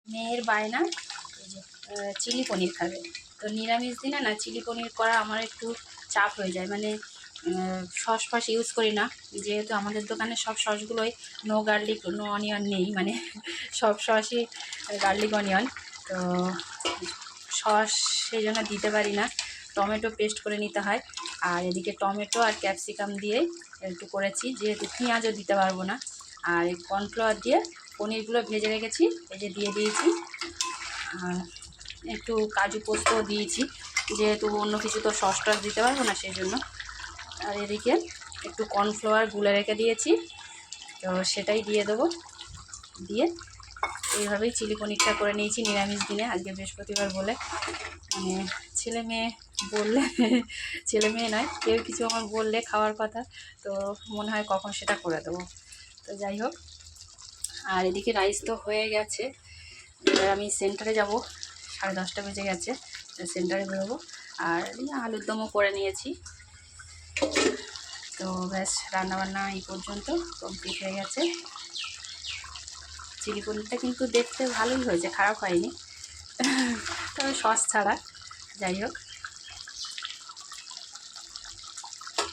মেয়ের বায়না এই যে চিলি পনির খাবে। তো নিরামিষ দিনে না চিলি পনির করা আমার একটু চাপ হয়ে যায়, মানে সস ফস ইউজ করি না, যেহেতু আমাদের দোকানে সব সসগুলোই নো গার্লিক নো অনিয়ন নেই, মানে সব সসই গার্লিক অনিয়ন। তো সস সেই জন্য দিতে পারি না, টমেটো পেস্ট করে নিতে হয়। আর এদিকে টমেটো আর ক্যাপসিকাম দিয়ে একটু করেছি, যেহেতু পেঁয়াজও দিতে পারবো না। আর এই কর্নফ্লাওয়ার দিয়ে পনিরগুলো ভেজে রেখেছি, এই যে দিয়ে দিয়েছি। আর একটু কাজু পোস্তও দিয়েছি, যেহেতু অন্য কিছু তো সস টস দিতে পারবো না সেই জন্য। আর এদিকে একটু কর্নফ্লাওয়ার গুলে রেখে দিয়েছি, তো সেটাই দিয়ে দেবো। দিয়ে এইভাবেই চিলি পনিরটা করে নিয়েছি নিরামিষ দিনে, আজকে বৃহস্পতিবার বলে। মানে ছেলে মেয়ে বললে ছেলে মেয়ে নয়, কেউ কিছু আমার বললে খাওয়ার কথা, তো মনে হয় কখন সেটা করে দেবো। তো যাই হোক, আর এদিকে রাইস তো হয়ে গেছে। এবার আমি সেন্টারে যাব, 10:30 বেজে গেছে, সেন্টারে বেরোবো। আর আলুর দমও করে নিয়েছি। তো ব্যাস রান্নাবান্না এই পর্যন্ত কমপ্লিট হয়ে গেছে। চিলি পনিরটা কিন্তু দেখতে ভালোই হয়েছে, খারাপ হয়নি, তবে সস ছাড়া। যাই হোক,